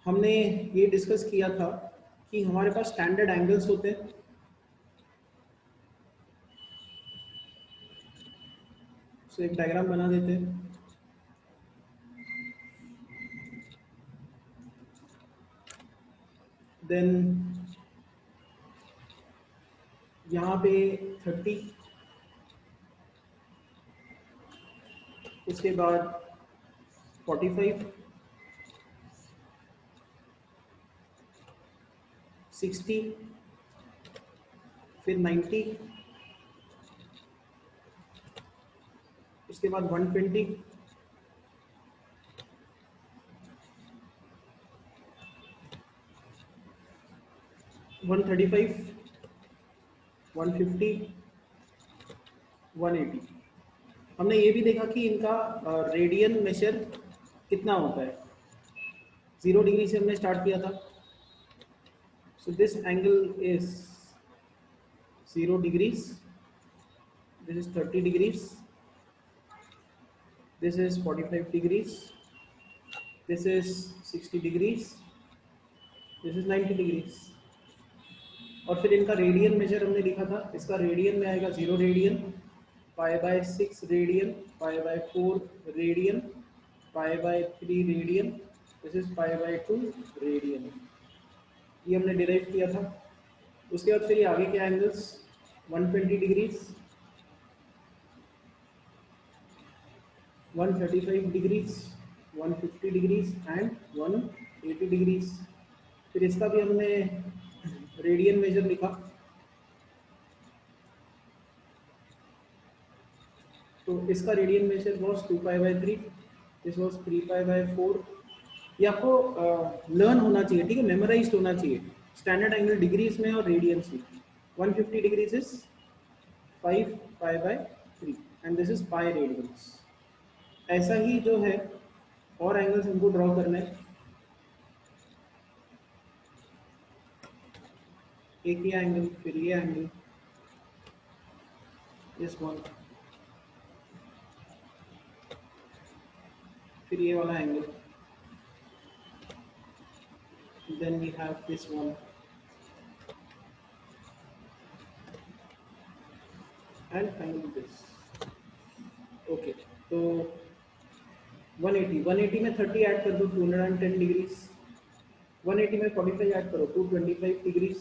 हमने ये डिस्कस किया था कि हमारे पास स्टैंडर्ड एंगल्स होते हैं। सो एक डायग्राम बना देते हैं। देन यहाँ पे 30, उसके बाद 45, 60, फिर 90, उसके बाद 120, 135, 150, 180। हमने ये भी देखा कि इनका रेडियन मेजर कितना होता है। 0 डिग्री से हमने स्टार्ट किया था। So this angle is 0 degrees, this is 30 degrees, this is 45 degrees, this is 60 degrees, this is 90 degrees। और फिर इनका रेडियन मेजर हमने लिखा था। इसका रेडियन में आएगा 0 radian, π/6 radian, π/4 radian, π/3 radian, this is π/2 radian. ये हमने डिराइव किया था। उसके बाद फिर ये आगे के angles 120 degrees, 135 degrees, 150 degrees and 180 degrees. फिर इसका भी हमने रेडियन मेजर लिखा। तो इसका radian measure was 2π/3, this was 3π/4। ये आपको लर्न होना चाहिए, ठीक है, मेमोराइज्ड होना चाहिए। स्टैंडर्ड एंगल डिग्रीज में और रेडियंस में 150 degrees is 5π/3 and this is pi radians. ऐसा ही जो है और एंगल्स हमको ड्रॉ करना है। एक ये एंगल, फिर ये एंगल, दिस वन, फिर ये वाला angle, then we have this one and finally this. Okay, तो 180 में 30 ऐड कर दो, 210 डिग्रीज। 180 में 45 ऐड करो, 225 डिग्रीज।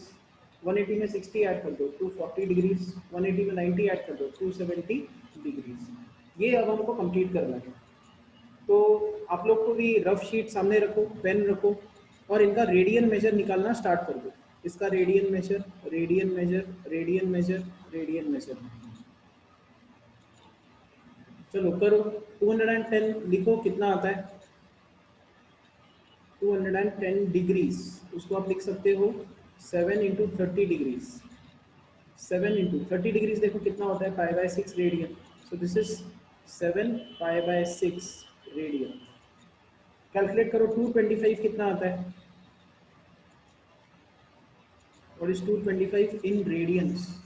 180 में 60 ऐड कर दो, 240 डिग्रीज। 180 में 90 ऐड कर दो, 270 डिग्रीज। ये अब हमको कंप्लीट करना है। तो आप लोग को भी रफ शीट सामने रखो, पेन रखो और इनका रेडियन मेजर निकालना स्टार्ट कर दो। इसका radian major, radian major, radian major, radian major. चलो करो। 210 लिखो, कितना आता है? 210 डिग्रीज, उसको आप लिख सकते हो 7 × 30 डिग्रीज। 7 × 30 डिग्रीज देखो कितना होता है, π/6 radian. So this is 7 π/6 radian. Calculate करो 225 कितना आता है, और is 225 in radians.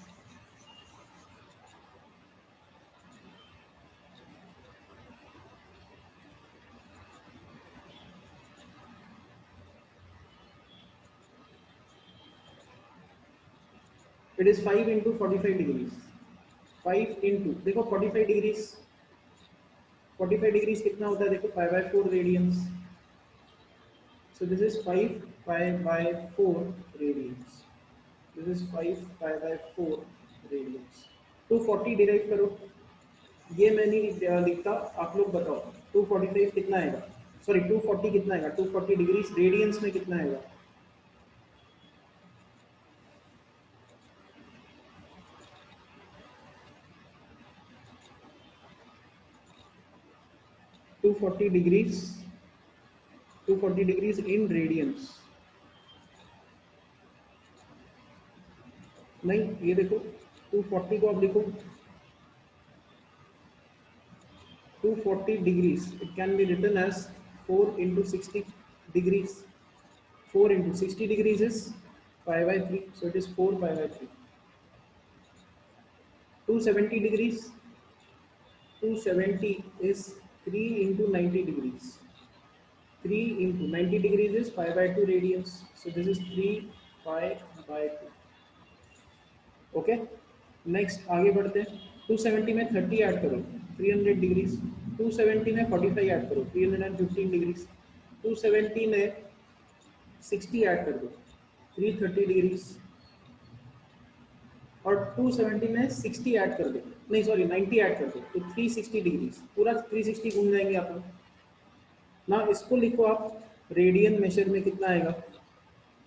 It is 5 × 45 degrees. 5 into देखो 45 डिग्रीज, 45 डिग्रीज कितना होता है देखो, π/4 radians. So this is 5 π/4 radians. This is 5 π/4 radians. 240 derive करो। ये मैं नहीं लिखता, आप लोग बताओ 245 कितना आएगा, सॉरी 240 कितना आएगा, 240 डिग्रीज रेडियंस में कितना आएगा? To 240 degrees in radians. नहीं, ये देखो 240 को आप लिखो 240 degrees, it can be written as 4 × 60 degrees. 4 × 60 degrees is π/3, so it is 4 π/3. 270 degrees, 270 is 3 × 90 degrees. 3 into 90 degrees is pi by 2 radians. So this is 3 pi by 2. Okay, next आगे बढ़ते हैं. 270 में 30 ऐड करो 300 डिग्रीज. 270 में 45 ऐड करो 315 degrees. 270 में 60 add कर दो 330 डिग्रीज. और 270 में 60 ऐड कर दो, नहीं सॉरी 90 ऐड कर दो तो 360 डिग्रीज. पूरा 360 घूम जाएंगे आप ना. इसको लिखो आप रेडियन मेजर में कितना आएगा.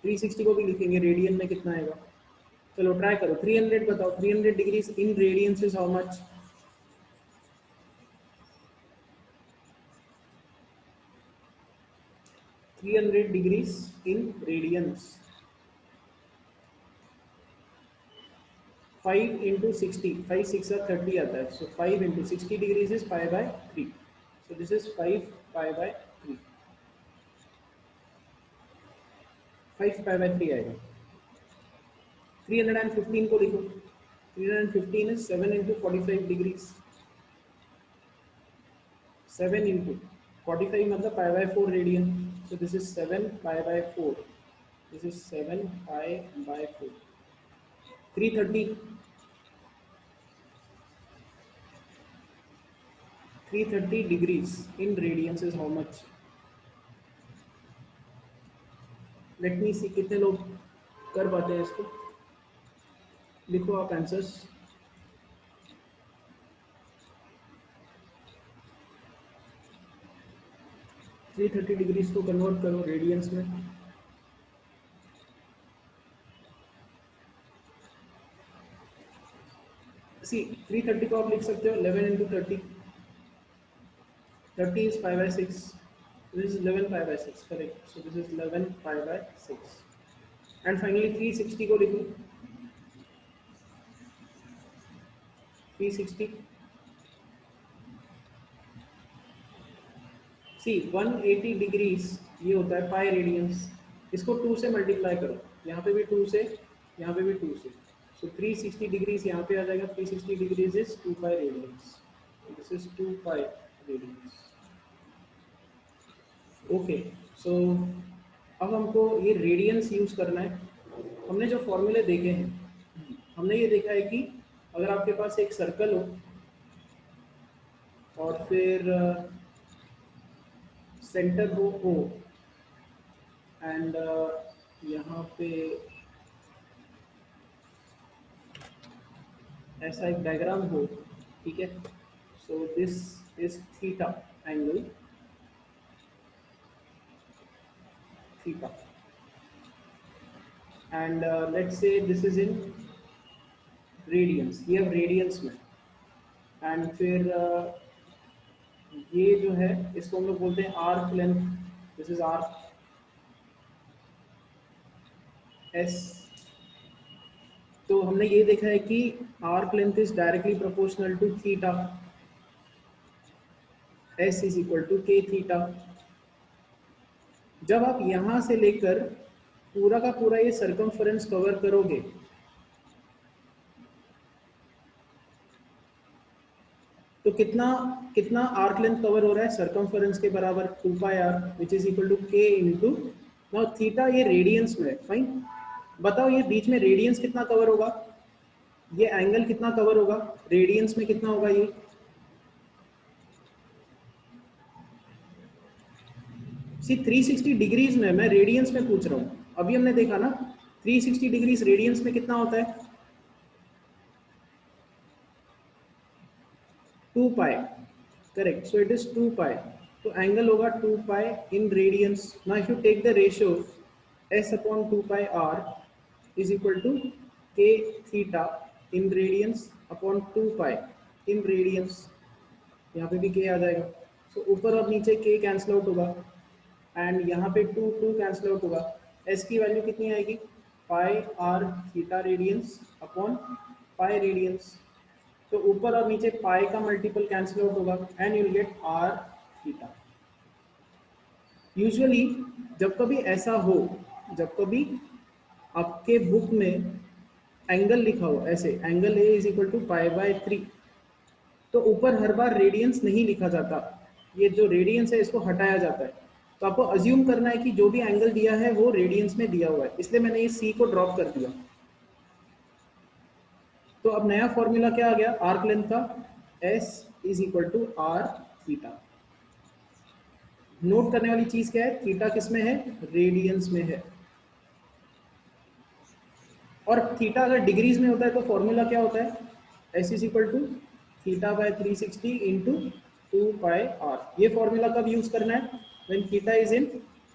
360 को भी लिखेंगे रेडियन में कितना आएगा. चलो ट्राई करो. 300 बताओ. 300 degrees in radiance is how much. Three 300 degrees in radiance. 5 into 60, 5 6 are 30 आता है. So 5 into 60 degrees is pi by 3. So this is 5 pi by 3. 5 pi by 3 आएगा. 315 को लिखो. 315 is 7 into 45 degrees. 7 into 45 मतलब pi by 4 radian. So this is 7 pi by 4. This is 7 pi by 4. 330 degrees in radians is how much? Let me see कितने लोग कर पाते हैं इसको. लिखो आप आंसर्स. थ्री 30 डिग्रीज को कन्वर्ट करो रेडियंस में. सी 330 को आप लिख सकते हो 11 into 30. 30 is pi by 6. This is 11 pi by 6. Correct. So this is 11 pi by 6. And finally 360 को लिखो. 360. See 180 डिग्रीज ये होता है पाई रेडियंस. इसको 2 से मल्टीप्लाई करो. यहाँ पे भी 2 से, यहाँ पे भी 2 से. So 360 डिग्रीज यहाँ पे आ जाएगा. 360 degrees is 2 pi radians. This is 2 pi radians. Okay, so अब हमको ये रेडियंस यूज करना है. हमने जो फॉर्मूले देखे हैं, हमने ये देखा है कि अगर आपके पास एक सर्कल हो और फिर सेंटर हो एंड यहाँ पे ऐसा एक डायग्राम हो, ठीक है. So this is theta angle, theta, and let's say this is in radians. ये अब radians में, and फिर ये जो है इसको हम लोग बोलते हैं arc length. This is arc S. तो हमने ये देखा है कि arc length is directly proportional to theta. S is equal to k theta. जब आप यहां से लेकर पूरा का पूरा ये सर्कमफरेंस कवर करोगे तो कितना कितना आर्क लेंथ कवर हो रहा है सर्कमफरेंस के बराबर 2 pi r which is equal to k into. Now theta ये रेडियंस में है. फाइन, बताओ ये बीच में रेडियंस कितना कवर होगा, ये एंगल कितना कवर होगा, रेडियंस में कितना होगा. ये सी 360 डिग्रीज में, मैं रेडियंस में पूछ रहा हूँ. अभी हमने देखा ना 360 डिग्रीज रेडियंस में कितना होता है 2 pi. Correct. So it is 2 pi. तो एंगल होगा 2 pi in radians. Now if you take the ratio s upon 2 pi r is equal to k theta in radians upon 2 pi in radians. यहाँ पे भी k आ जाएगा. सो ऊपर और नीचे k cancel out होगा एंड यहाँ पे 2 2 कैंसिल आउट होगा. s की वैल्यू कितनी आएगी pi r theta radians upon pi radians. तो ऊपर और नीचे पाई का मल्टीपल कैंसिल आउट होगा and you will get r theta. Usually जब कभी ऐसा हो, जब कभी आपके बुक में एंगल लिखा हो ऐसे, angle A is equal to pi by 3, तो ऊपर हर बार रेडियंस नहीं लिखा जाता. ये जो रेडियंस है इसको हटाया जाता है. तो आपको अज्यूम करना है कि जो भी एंगल दिया है वो रेडियंस में दिया हुआ है, इसलिए मैंने ये सी को ड्रॉप कर दिया। तो अब नया फॉर्मूला क्या आ गया आर्क लेंथ का, S is equal to R theta. Note करने वाली चीज क्या है, थीटा किस में है, रेडियंस में है। और थीटा अगर डिग्रीज में होता है तो फॉर्मूला क्या होता है, S is equal to theta by 360 into 2 pi R. ये फॉर्मूला कब यूज करना है, when theta is in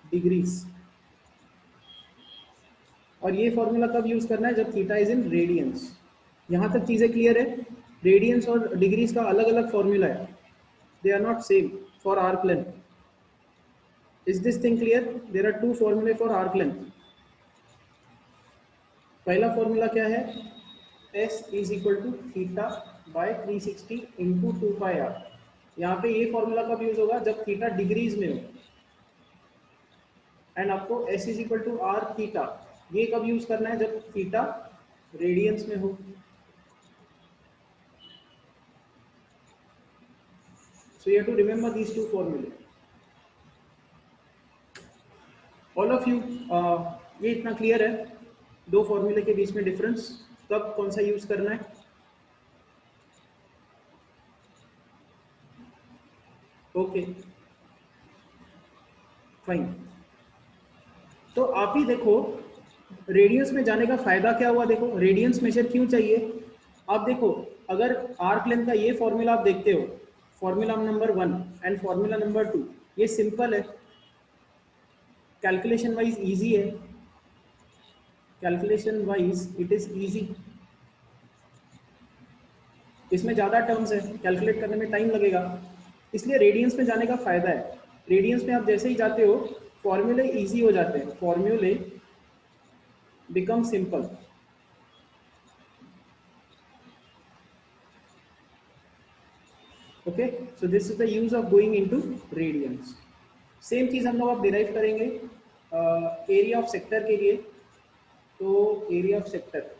degrees. और ये फॉर्मूला कब यूज करना है, जब थीटा इज इन रेडियंस। यहां तक चीजें क्लियर है, रेडियंस और डिग्रीज का अलग अलग फॉर्मूला है, they are not same for arc length. Is this thing clear, there are two फॉर्मूले फॉर आर्क लेंथ। पहला फॉर्मूला क्या है, S is equal to theta by 360 into 2 pi R. यहाँ पे ये फॉर्मूला कब यूज होगा, जब थीटा डिग्रीज में हो। एंड आपको S is equal to R theta ये कब यूज करना है, जब थीटा रेडियंस में हो। So you have to remember these two फॉर्मूले ऑल ऑफ यू। ये इतना क्लियर है, दो फॉर्मूले के बीच में डिफरेंस, कब कौन सा यूज करना है। Okay fine. तो आप ही देखो रेडियंस में जाने का फायदा क्या हुआ, देखो रेडियंस मेजर क्यों चाहिए। आप देखो अगर आर्क लेंथ का ये फॉर्मूला आप देखते हो, formula number 1 and formula number 2, ये सिंपल है, कैलकुलेशन वाइज इजी है, calculation wise it is easy. इसमें ज़्यादा टर्म्स है, कैलकुलेट करने में टाइम लगेगा, इसलिए रेडियंस में जाने का फायदा है। रेडियंस में आप जैसे ही जाते हो फॉर्मूले इजी हो जाते हैं, फॉर्मूले become simple. Okay, so this is the use of going into radiance. Same चीज हम लोग अब डिराइव करेंगे एरिया ऑफ सेक्टर के लिए। तो area of sector,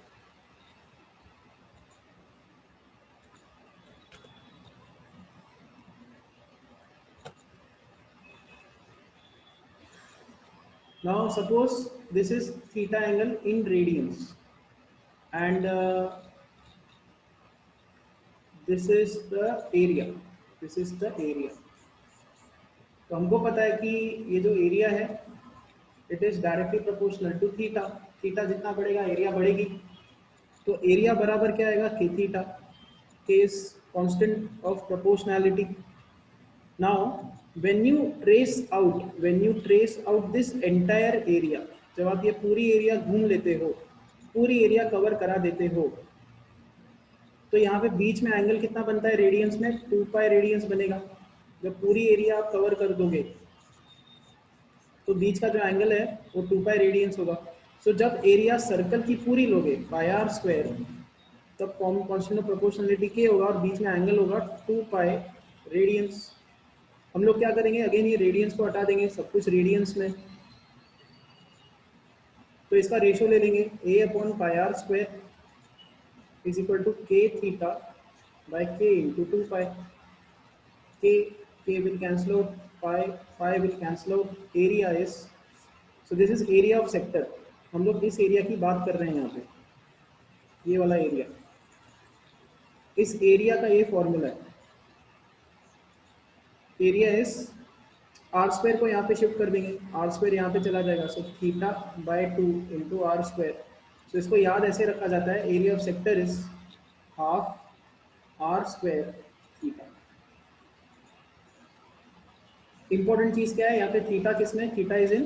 now suppose this is theta angle in radians and this is the area, this is the area। तो हमको पता है कि ये जो एरिया है it is directly proportional to theta, theta जितना बढ़ेगा एरिया बढ़ेगी। तो एरिया बराबर क्या आएगा, के थीटा, के is constant of proportionality. Now when you trace out this entire area, जब आप ये पूरी एरिया घूम लेते हो, पूरी एरिया कवर करा देते हो, तो यहाँ पे बीच में एंगल कितना बनता है रेडियंस में, 2 पाई रेडियंस बनेगा। जब पूरी एरिया आप कवर कर दोगे तो बीच का जो एंगल है वो 2 पाई रेडियंस होगा। सो जब एरिया सर्कल की पूरी लोगे पाई आर स्क्वायर, तब कांस्टेंट ऑफ प्रोपोर्शनलिटी के होगा और बीच में एंगल होगा 2 पाई रेडियंस। हम लोग क्या करेंगे, अगेन ये रेडियंस को हटा देंगे, सब कुछ रेडियंस में, तो इसका रेशियो ले लेंगे a upon pi R square is equal to K theta by K into 2 pi. k will cancel out, pi will cancel out, area is, so this is area of sector। हम लोग इस area की बात कर रहे हैं यहाँ पे, ये वाला एरिया, इस एरिया का ये फॉर्मूला है, एरिया इज आर स्क्वायर को यहाँ पे शिफ्ट कर देंगे, आर स्क्वायर यहाँ पे चला जाएगा, so theta by 2 into r square. So इसको याद ऐसे रखा जाता है, area of sector is half are square theta. Important चीज क्या है यहाँ पे, थीटा किसमें, theta is in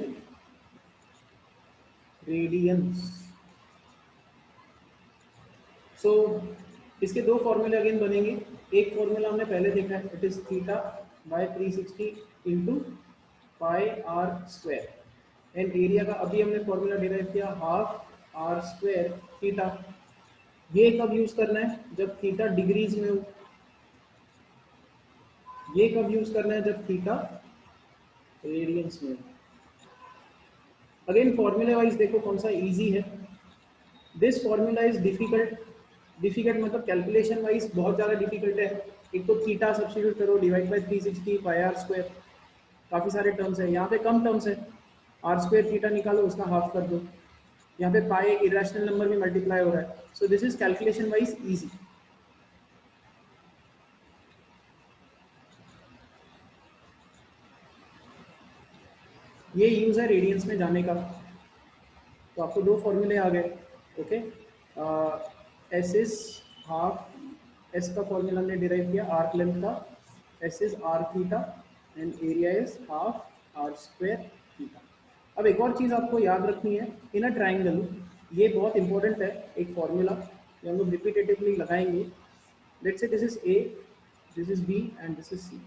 radians. So इसके दो फॉर्मूले अगेन बनेंगे। एक फॉर्मूला हमने पहले देखा है, it is theta by 360 into pi R square, and area का अभी हमने फॉर्मूला डिराइव किया हाफ आर स्क्वायर थीटा। ये कब यूज करना है, जब थीटा डिग्रीज में हो। ये कब यूज करना है, जब थीटा रेडियंस में। अगेन फॉर्मूले वाइज देखो कौन सा इजी है। This formula is difficult, difficult मतलब कैलकुलेशन वाइज बहुत ज़्यादा डिफिकल्ट है। एक तो थीटा सब्स्टिट्यूट करो, divide by 360 pi R square, काफ़ी सारे टर्म्स है, यहाँ पे कम टर्म्स है, आर स्क्वायर थीटा निकालो, उसका हाफ कर दो, यहाँ पे पाई इरेशनल नंबर में मल्टीप्लाई हो रहा है, so this is calculation wise easy. ये यूज है रेडियंस में जाने का। तो आपको दो फॉर्मूले आ गए, okay. S is half, S का फॉर्मूला हमने डिराइव किया आर्क लेंथ का, S is R theta and area is half are square theta. अब एक और चीज़ आपको याद रखनी है, इन अ ट्राइंगल, ये बहुत इंपॉर्टेंट है, एक फॉर्मूला ये हम लोग रिपीटेटिवली लगाएंगे। Let's say this is A, this is B and this is C.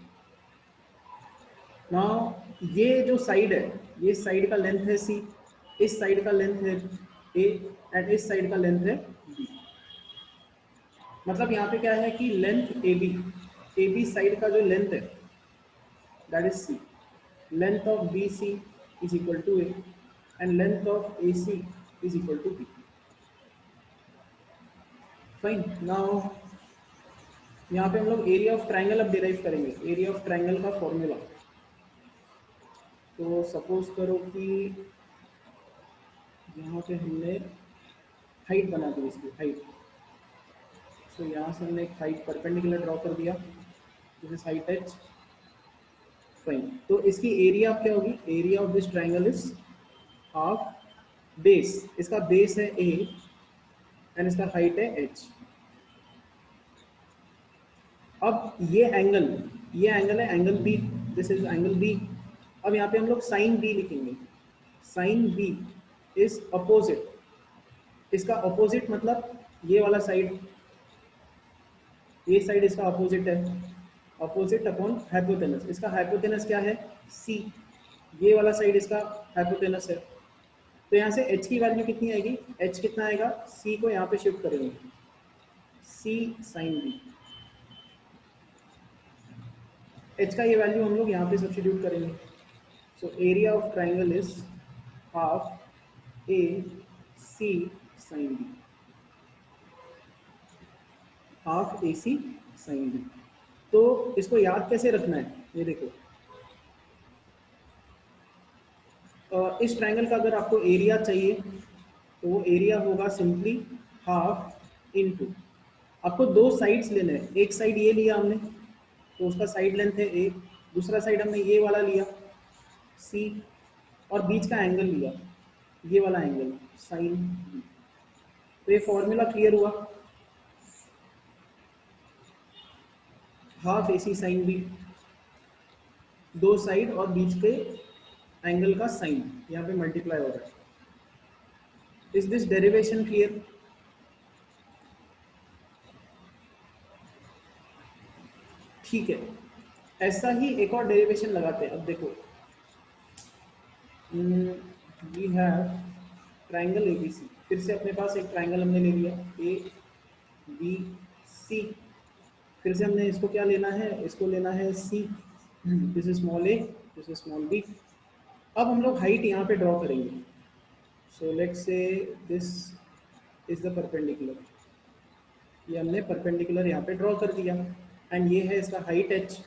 Now ये जो साइड है, ये साइड का लेंथ है सी, इस साइड का लेंथ है ए एंड इस साइड का लेंथ है बी। मतलब यहाँ पे क्या है कि लेंथ ए बी साइड का जो लेंथ है that is C, length of B C is equal to A and length of A C is equal to B. Fine. Now यहाँ पे हम लोग एरिया ऑफ ट्राइंगल अब डिराइव करेंगे, area of triangle का फॉर्मूला। तो suppose करो कि यहाँ पे हमने हाइट बना दी, इसकी हाइट, तो यहाँ से हमने एक हाइट परपेंडिकुलर ड्रॉ कर दिया, this is height H. Fine. तो इसकी एरिया क्या होगी, area of this triangle is half base, इसका बेस है ए एंड इसका हाइट है एच। अब ये एंगल है angle B, this is angle B. अब यहाँ पे हम लोग साइन बी लिखेंगे, साइन बी इज अपोजिट, इसका अपोजिट मतलब ये वाला साइड, ये साइड इसका अपोजिट है, अपोजिट अपॉन हाइपोटेनस, इसका हाइपोटेनस क्या है सी, ये वाला साइड इसका हाइपोटेनस है। तो यहाँ से h की वैल्यू कितनी आएगी, h कितना आएगा, c को यहाँ पे शिफ्ट करेंगे, c साइन बी, h का ये वैल्यू हम लोग यहाँ पे सब्स्टिट्यूट करेंगे। So area of triangle is half A C sine B, half A C sine B. तो इसको याद कैसे रखना है, ये देखो, इस ट्राइंगल का अगर आपको एरिया चाहिए तो वो एरिया होगा सिंपली हाफ इनटू, आपको दो साइड्स लेने हैं, एक साइड ये लिया हमने तो उसका साइड लेंथ है ए, दूसरा साइड हमने ये वाला लिया सी, और बीच का एंगल लिया ये वाला एंगल साइन बी। तो ये फॉर्मूला क्लियर हुआ, half A C sine B, दो साइड और बीच के एंगल का साइन यहाँ पे मल्टीप्लाई हो रहा है। Is this derivation clear? ठीक है, ऐसा ही एक और डेरिवेशन लगाते हैं। अब देखो, वी हैव ट्राइंगल एबीसी, फिर से अपने पास एक ट्राइंगल हमने ले लिया ए बी सी, फिर से हमने इसको क्या लेना है, इसको लेना है C, this is small A, this is small B. अब हम लोग हाइट यहाँ पे ड्रॉ करेंगे, so let's say this is the perpendicular, ये हमने परपेंडिकुलर यहाँ पे ड्रॉ कर दिया एंड ये है इसका हाइट एच।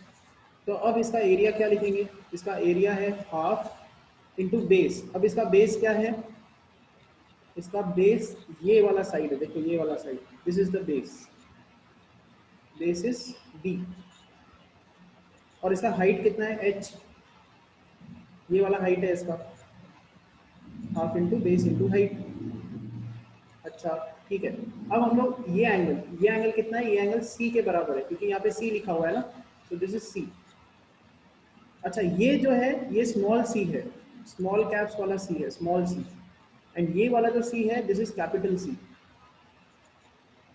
तो अब इसका एरिया क्या लिखेंगे, इसका एरिया है हाफ इंटू बेस। अब इसका बेस क्या है, इसका बेस ये वाला साइड है, देखो ये वाला side, this is the base, base is B, और इसका हाइट कितना है एच, ये वाला हाइट है इसका, half into base into height. अच्छा ठीक है, अब हम लोग ये एंगल कितना है, ये एंगल सी के बराबर है क्योंकि यहाँ पे सी लिखा हुआ है ना, तो दिस इज सी। अच्छा ये जो है ये स्मॉल सी है, स्मॉल कैप्स वाला सी है, स्मॉल सी, एंड ये वाला जो सी है this is capital C,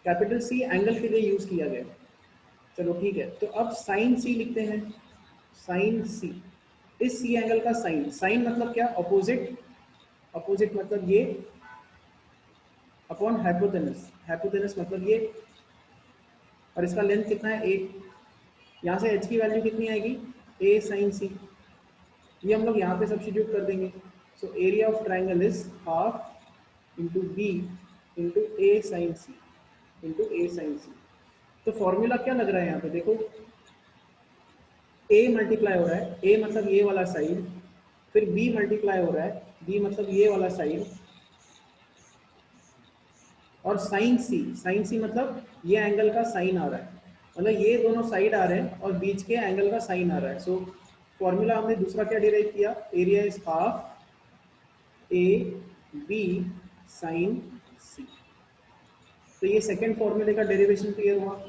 capital C angle के लिए यूज किया गया। चलो ठीक है, तो अब साइन सी लिखते हैं, साइन सी, इस सी एंगल का साइन, साइन मतलब क्या, अपोजिट, अपोजिट मतलब ये अपॉन हाइपोटेनस, हाइपोटेनस मतलब ये, और इसका लेंथ कितना है ए, यहाँ से h की वैल्यू कितनी आएगी a साइन सी, ये हम लोग यहाँ पे सब्स्टिट्यूट कर देंगे। So area of triangle is half into B into A sine C into A sine C. तो फॉर्मूला क्या लग रहा है यहाँ पे देखो, ए मल्टीप्लाई हो रहा है, ए मतलब ये वाला साइड, फिर बी मल्टीप्लाई हो रहा है, बी मतलब ये वाला साइड, और साइन सी मतलब ये एंगल का साइन आ रहा है, मतलब ये दोनों साइड आ रहे हैं और बीच के एंगल का साइन आ रहा है। सो फॉर्मूला हमने दूसरा क्या डिराइव किया, area is half A B sine C. तो ये सेकेंड फॉर्मूले का डेरिवेशन क्लियर हुआ।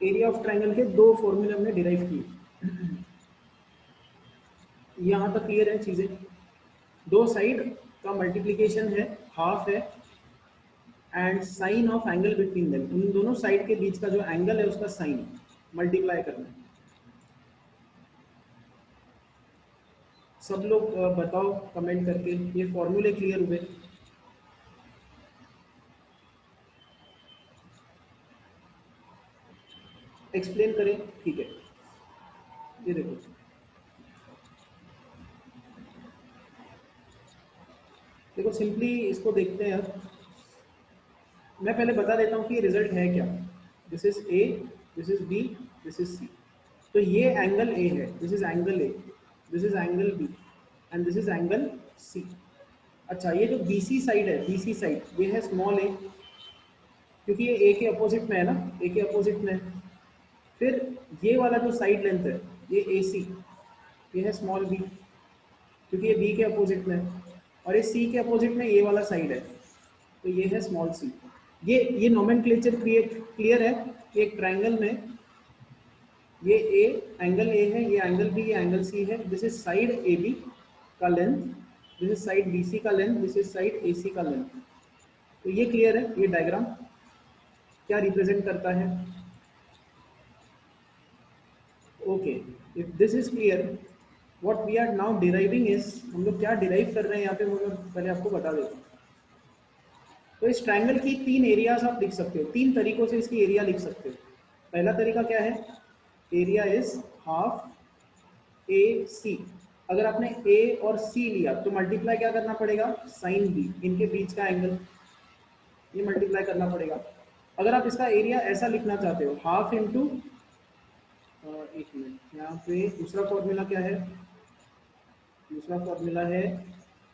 एरिया ऑफ ट्राइंगल के दो फॉर्मूले हमने डिराइव किए। यहाँ तक क्लियर है चीजें। दो साइड का मल्टीप्लीकेशन है, हाफ है, and sine of angle between them, उन दोनों साइड के बीच का जो एंगल है उसका साइन मल्टीप्लाई करना है। सब लोग बताओ कमेंट करके, ये फॉर्मूले क्लियर हुए? एक्सप्लेन करें, ठीक है। ये देखो, देखो सिंपली इसको देखते हैं। मैं पहले बता देता हूँ कि रिजल्ट है क्या। This is A, this is B, this is C. तो ये एंगल ए है, this is angle A, this is angle B, and this is angle C. अच्छा, ये जो बीसी साइड है, बीसी साइड ये है स्मॉल ए, क्योंकि ये ए के अपोजिट में है ना, ए के अपोजिट में है। फिर ये वाला जो साइड लेंथ है ये ए सी, ये है स्मॉल बी, क्योंकि ये बी के अपोजिट में है, और ये सी के अपोजिट में ये वाला साइड है, तो ये है स्मॉल सी। ये नोमेनक्लेचर क्लियर है कि एक ट्राइंगल में ये ए एंगल ए है, ये एंगल बी, ये एंगल सी है। This is side A B का length, this is side B C का length, this is side A C का लेंथ। तो ये क्लियर है। ये डायग्राम क्या रिप्रेजेंट करता है? Okay, if this is clear, what we are now deriving is, हम लोग क्या डिराइव कर रहे हैं यहाँ पे मैं पहले आपको बता देता हूँ। तो इस ट्रायंगल की तीन एरियाज आप लिख सकते हो, तीन तरीकों से इसकी एरिया लिख सकते हो। पहला तरीका क्या है, एरिया इज हाफ ए सी। अगर आपने ए और सी लिया तो मल्टीप्लाई क्या करना पड़ेगा, साइन बी, इनके बीच का एंगल, ये मल्टीप्लाई करना पड़ेगा। अगर आप इसका एरिया ऐसा लिखना चाहते हो, हाफ इंटू, एक मिनट, यहाँ पे दूसरा फॉर्मूला क्या है, दूसरा फॉर्मूला है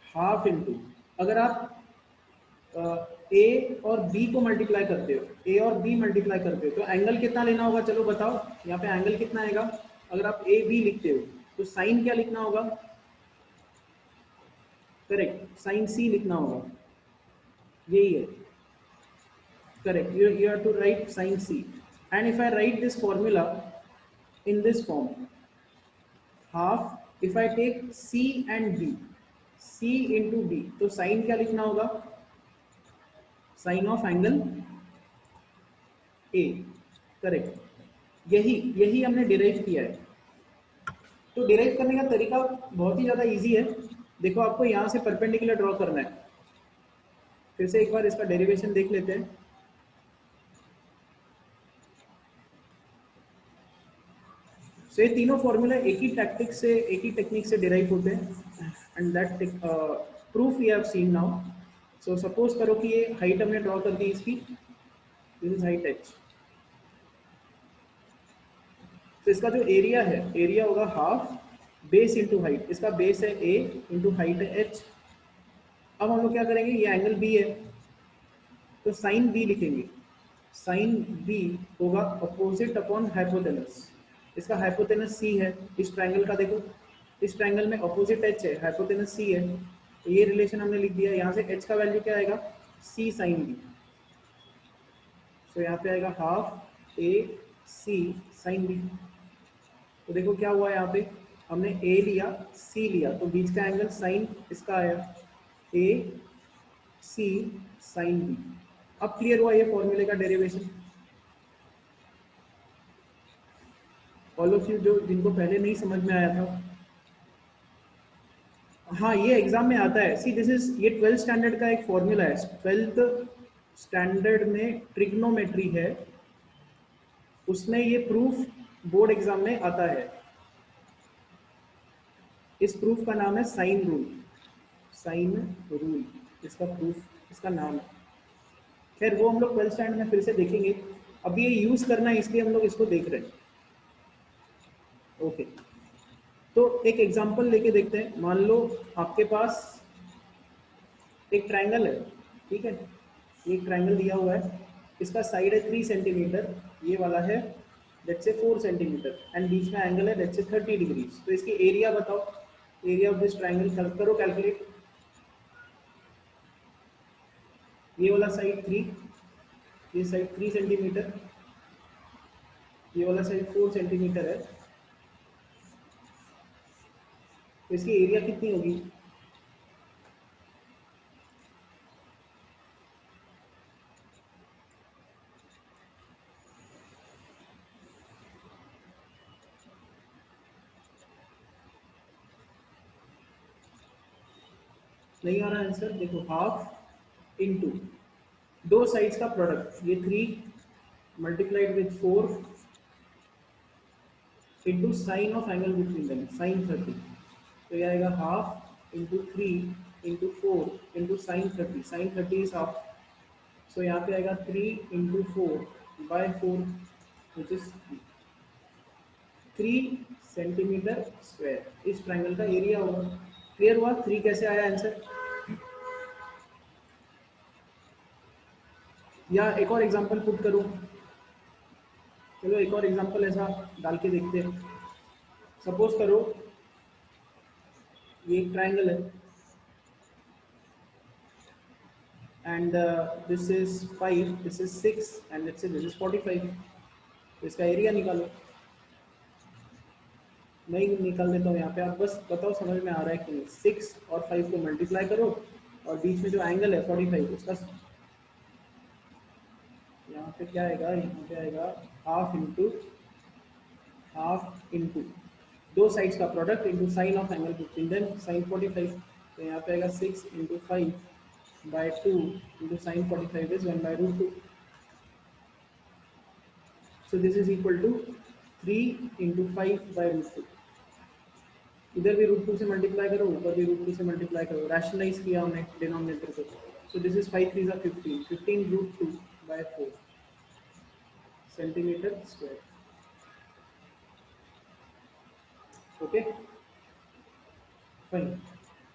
हाफ इंटू, अगर आप ए और बी को मल्टीप्लाई करते हो, ए और बी मल्टीप्लाई करते हो, तो एंगल कितना लेना होगा, चलो बताओ यहाँ पे एंगल कितना आएगा। अगर आप ए बी लिखते हो तो साइन क्या लिखना होगा, करेक्ट, साइन सी लिखना होगा, यही है correct. You have to write sin c, and if I write this formula in this form, half, if I take c and b, c into b, तो sin क्या लिखना होगा, sine of angle A, correct. यही यही हमने derive किया है। तो डिराइव करने का तरीका बहुत ही ज़्यादा इजी है। देखो, आपको यहाँ से परपेंडिकुलर ड्रॉ करना है। फिर से एक बार इसका डेरिवेशन देख लेते हैं। सो ये तीनों फॉर्मूला एक ही टैक्टिक से, एक ही टेक्निक से डिराइव होते हैं, and that proof we have seen now. So suppose करो कि ये हाइट हमने ड्रॉ कर दी इसकी, दिस इज हाइट एच। तो इसका जो एरिया है, एरिया होगा हाफ बेस इंटू हाइट, इसका बेस है ए इंटू हाइट है एच। अब हम लोग क्या करेंगे, ये एंगल बी है तो साइन बी लिखेंगे। साइन बी होगा अपोजिट अपॉन हाइपोटेनस, इसका हाइपोटेनस सी है। इस ट्रायंगल का देखो, इस ट्रायंगल में अपोजिट एच है, हाइपोटेनस सी है, तो ये रिलेशन हमने लिख दिया। यहाँ से एच का वैल्यू क्या आएगा, सी साइन बी। सो यहाँ पे आएगा half A C sine B. तो देखो क्या हुआ, यहाँ पे हमने ए लिया, सी लिया, तो बीच का एंगल साइन इसका आया, ए सी साइन बी। अब क्लियर हुआ ये फॉर्मूले का डेरिवेशन। ऑल ऑफ यू जो जिनको पहले नहीं समझ में आया था, हाँ ये एग्जाम में आता है। सी दिस इज, ये 12th स्टैंडर्ड का एक फॉर्मूला है, 12th स्टैंडर्ड में ट्रिग्नोमेट्री है, उसमें ये प्रूफ बोर्ड एग्जाम में आता है। इस प्रूफ का नाम है साइन रूल, साइन रूल इसका प्रूफ, इसका नाम है। खैर वो हम लोग 12th स्टैंडर्ड में फिर से देखेंगे, अभी ये यूज करना है इसलिए हम लोग इसको देख रहे हैं। ओके, तो एक एग्जांपल लेके देखते हैं। मान लो आपके पास एक ट्रायंगल है, ठीक है, ये एक ट्रायंगल दिया हुआ है, इसका साइड है 3 सेंटीमीटर, ये वाला है लेट्स से 4 सेंटीमीटर, एंड बीच में एंगल है लेट्स से 30 डिग्रीज। तो इसकी एरिया बताओ, एरिया ऑफ दिस ट्रायंगल करो कैलकुलेट। ये वाला साइड 3, ये साइड 3 सेंटीमीटर, ये वाला साइड 4 सेंटीमीटर है, तो इसकी एरिया कितनी होगी? नहीं आ रहा आंसर? देखो, हाफ इंटू दो साइड्स का प्रोडक्ट, ये 3 multiplied with 4 into sine of angle between them, sine 30। तो ये आएगा half into 3 into 4 into sine 30, sine 30 is half, so यहाँ पे आएगा 3 into 4 by 4 which is 3 centimetre square. इस ट्रायंगल का एरिया होगा। क्लियर हुआ? 3 कैसे आया आंसर? या एक और एग्जांपल पुट करूं? चलो एक और एग्जांपल ऐसा डाल के देखते हैं। सपोज करो ये एक ट्रायंगल है and this is 5, this is 6 and let's say this is 45। तो इसका एरिया निकालो। मैं ही निकाल देता हूँ यहाँ पे, आप बस बताओ समझ में आ रहा है कि नहीं। 6 और 5 को मल्टीप्लाई करो और बीच में जो एंगल है 45 उसका यहाँ पे क्या आएगा, यहाँ पे आएगा हाफ इंटू दो साइड्स का product into sine of angle between them, sine 45। तो यहाँ पे आएगा 6 into 5 by 2 into sine 45 is 1 by root 2। So this is equal to 3 into 5 by root 2। इधर भी रूट 2 से मल्टीप्लाई करो, ऊपर भी रूट 2 से मल्टीप्लाई करो, रैशनलाइज किया हमने डिनोमिनेटर को। So this is 5 3 15, 15 root 2 by 4 centimetre square. Okay fine.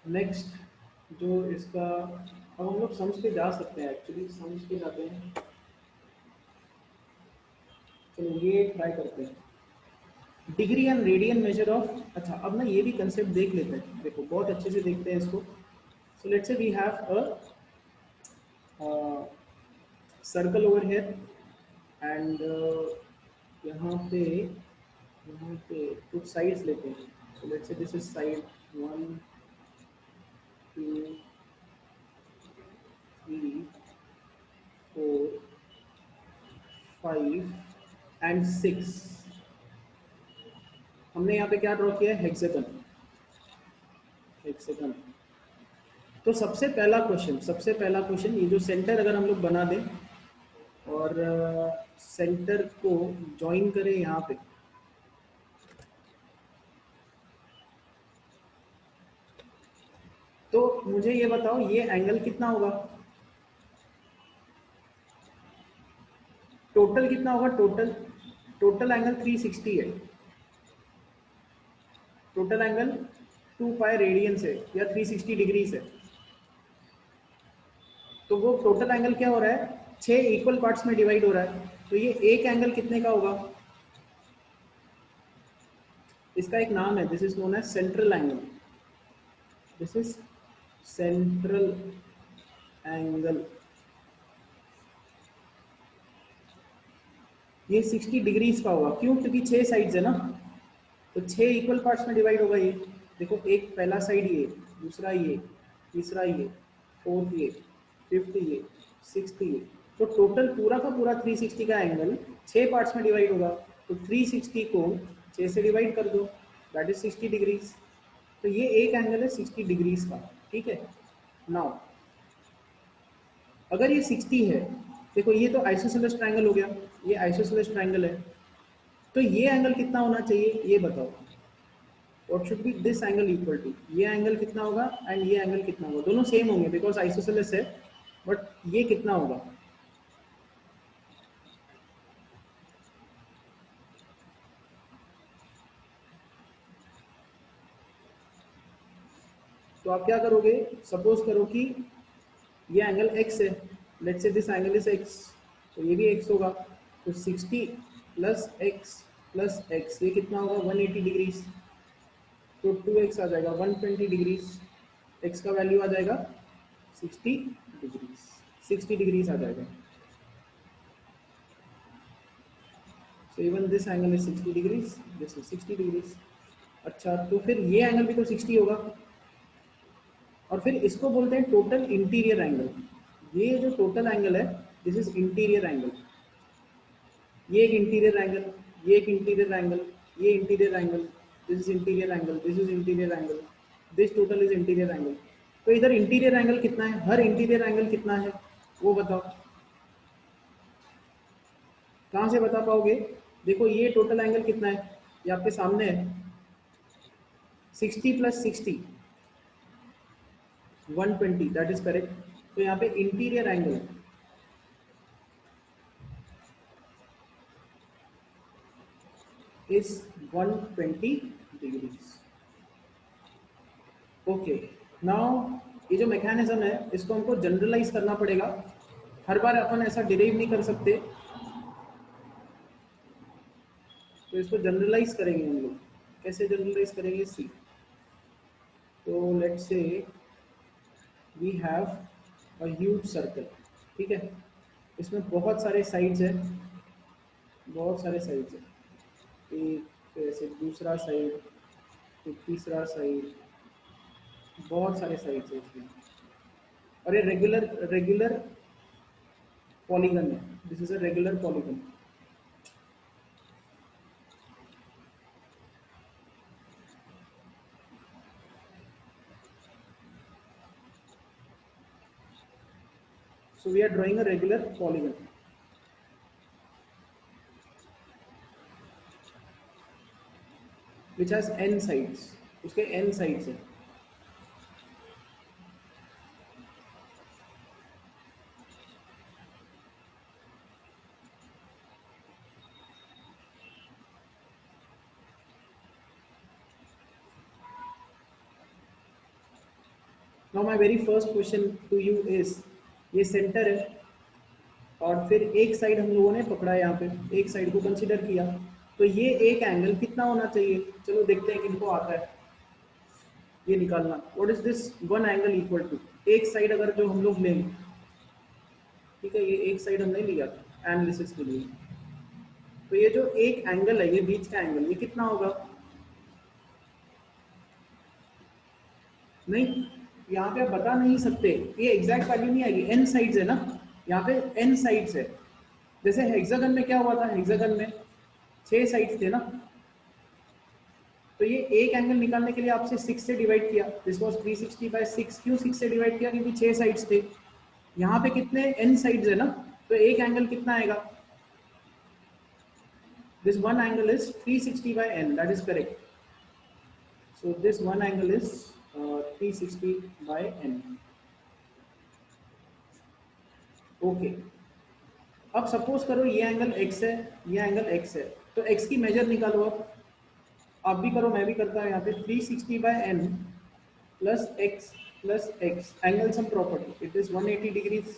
Next जो इसका, अब हम लोग सम्स पे जा सकते हैं, एक्चुअली सम्स पे जाते हैं। चलो ये ट्राई करते हैं। Degree and radian measure of, अच्छा अब ना ये भी कंसेप्ट देख लेते हैं, देखो बहुत अच्छे से देखते हैं इसको। So let's say we have a circle over here and यहाँ पे कुछ साइड्स लेते हैं। So let's say this is side 1 2 3 4 5 and 6। हमने यहाँ पे क्या ड्रॉ किया है? Hexagon, hexagon. तो सबसे पहला क्वेश्चन, ये जो सेंटर अगर हम लोग बना दें और सेंटर को ज्वाइन करें यहाँ पे, तो मुझे ये बताओ ये एंगल कितना होगा? टोटल कितना होगा? टोटल एंगल 360 है। टोटल एंगल 2 पाई रेडियन है या 360 डिग्री है। तो वो टोटल एंगल क्या हो रहा है? 6 इक्वल पार्ट्स में डिवाइड हो रहा है। तो ये एक एंगल कितने का होगा? इसका एक नाम है, this is known as central angle. This is central angle. ये 60 डिग्रीज का होगा। क्यों? क्योंकि 6 साइड्स है ना, तो 6 इक्वल पार्ट्स में डिवाइड होगा ये। देखो, एक पहला साइड ये, दूसरा ये, तीसरा ये, फोर्थ ये, फिफ्थ ये, सिक्स्थ ये। तो टोटल पूरा का पूरा 360 का एंगल 6 पार्ट्स में डिवाइड होगा। तो 360 को 6 से डिवाइड कर दो, दैट इज 60 डिग्रीज। तो ये एक एंगल है 60 डिग्रीज का, ठीक है। नाउ अगर ये 60 है, देखो ये तो आइसोसेलेस ट्रायंगल हो गया, ये आइसोसेलेस ट्रायंगल है, तो ये एंगल कितना होना चाहिए ये बताओ। What should be this angle equal to, ये एंगल कितना होगा एंड ये एंगल कितना होगा? दोनों सेम होंगे बिकॉज आइसोसेलेस है, बट ये कितना होगा? तो आप क्या करोगे, सपोज करो कि ये एंगल x है, let's say this angle is x, तो ये भी x होगा, तो 60 प्लस x ये कितना होगा 180 डिग्रीज, तो 2x आ जाएगा 120 डिग्रीज, x का वैल्यू आ जाएगा 60 डिग्रीज, 60 डिग्रीज आ जाएगा। So even this angle is 60 degrees, this is 60 degrees। अच्छा, तो फिर ये एंगल भी तो 60 होगा, और फिर इसको बोलते हैं टोटल इंटीरियर एंगल। ये जो टोटल एंगल है, दिस इज इंटीरियर एंगल। ये एक इंटीरियर एंगल, ये एक इंटीरियर एंगल, ये interior angle, this is interior angle, this is interior angle, this total is interior angle. तो इधर इंटीरियर एंगल कितना है, हर इंटीरियर एंगल कितना है वो बताओ, कहाँ से बता पाओगे? देखो ये टोटल एंगल कितना है, ये आपके सामने है, 60 प्लस 60 120, दैट इज करेक्ट। तो यहाँ पे interior angle is 120 degrees. Okay, now ये जो मैकेनिज्म है इसको हमको जनरलाइज करना पड़ेगा, हर बार अपन ऐसा डिराइव नहीं कर सकते, तो इसको जनरलाइज करेंगे हम लोग। कैसे जनरलाइज करेंगे, सी, तो let's say we have a huge circle, ठीक है, इसमें बहुत सारे साइड्स हैं, बहुत सारे साइड्स हैं, एक, फिर ऐसे दूसरा साइड, फिर तीसरा साइड, बहुत सारे साइड्स हैं इसमें, और ये रेगुलर रेगुलर पॉलीगन है, this is a regular polygon. So we are drawing a regular polygon which has n sides, उसके n sides है। Now my very first question to you is, ये सेंटर है और फिर एक साइड हम लोगों ने पकड़ा है, यहाँ पे एक साइड को कंसीडर किया, तो ये एक एंगल कितना होना चाहिए, चलो देखते हैं किनको आता है ये निकालना। What is this one angle equal to, एक साइड अगर जो हम लोग लें, ठीक है, ये एक साइड हमने लिया था एनालिसिस के लिए, तो ये जो एक एंगल है, ये बीच का एंगल, ये कितना होगा? नहीं, यहाँ पे आप बता नहीं सकते, ये एग्जैक्ट वैल्यू नहीं आएगी, एन साइड्स है ना, यहाँ पे एन साइड्स है। जैसे हेक्सागन में क्या हुआ था, हेक्सागन में 6 साइड्स थे ना, तो ये एक एंगल निकालने के लिए आपसे 6 से डिवाइड किया, दिस वाज 360 बाय 6। क्यों 6 से डिवाइड किया? क्योंकि 6 साइड्स थे। यहाँ पे कितने n साइड्स है ना, तो एक एंगल कितना आएगा? This one angle is 360 bye n, that is correct. So this one angle is 360 bye n। Okay, अब सपोज करो ये एंगल x है, ये एंगल x है, तो x की मेजर निकालो। अब आप भी करो, मैं भी करता हूँ। यहाँ पे 360 bye n plus x angle sum property, it is 180 degrees.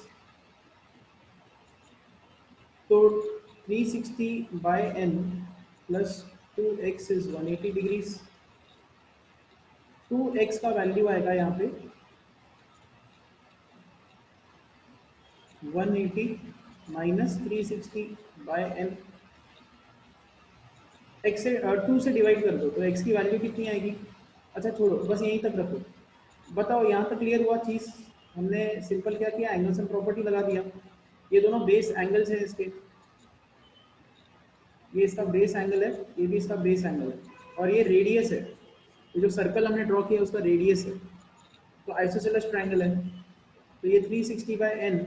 तो 360 bye n plus 2x is 180 degrees. 2x का वैल्यू आएगा यहाँ पे 180 माइनस 360 बाय n, x से 2 से डिवाइड कर दो, तो x की वैल्यू कितनी आएगी? अच्छा छोड़ो, बस यहीं तक रखो। बताओ यहाँ तक क्लियर हुआ चीज़? हमने सिंपल क्या किया, एंगल सम प्रॉपर्टी लगा दिया। ये दोनों बेस एंगल्स हैं इसके, ये इसका बेस एंगल है, ये भी इसका बेस एंगल है, और ये रेडियस है, ये जो सर्कल हमने ड्रॉ किया उसका रेडियस है, तो आइसोसेलेस ट्रायंगल है। तो ये 360 बाय n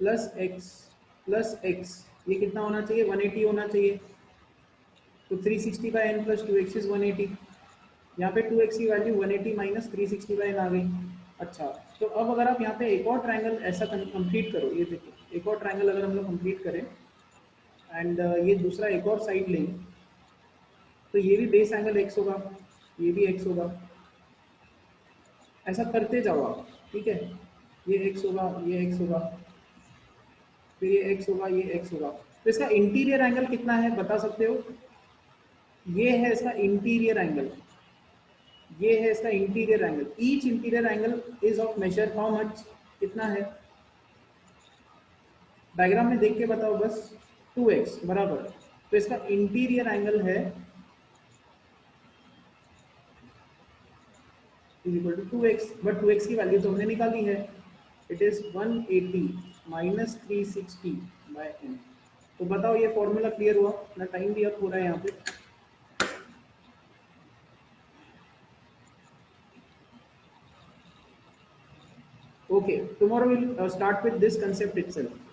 प्लस x ये कितना होना चाहिए? 180 होना चाहिए। तो 360 bye n plus 2x is 180। यहाँ पे 2x की वैल्यू 180 माइनस 360 बाय n आ गई। अच्छा, तो अब अगर आप यहाँ पे एक और ट्रायंगल ऐसा कंप्लीट करो, ये देखो एक और ट्रायंगल अगर हम लोग कंप्लीट करें एंड ये दूसरा एक और साइड लें, तो ये भी बेस एंगल x होगा, ये भी x होगा, ऐसा करते जाओ आप, ठीक है। ये x होगा, ये x होगा, फिर ये x होगा, ये x होगा। तो इसका इंटीरियर एंगल कितना है बता सकते हो? ये है इसका इंटीरियर एंगल, ये है इसका interior angle. Each interior angle is of major how much, कितना है? डायग्राम में देख के बताओ बस। 2x बराबर, तो इसका इंटीरियर एंगल है is equal to 2x, but 2x की वैल्यू तो हमने निकाली है, it is 180 minus 360 bye n। तो बताओ ये फॉर्मूला क्लियर हुआ ना? टाइम भी अब हो रहा है यहाँ पे। Okay, tomorrow we'll start with this concept itself.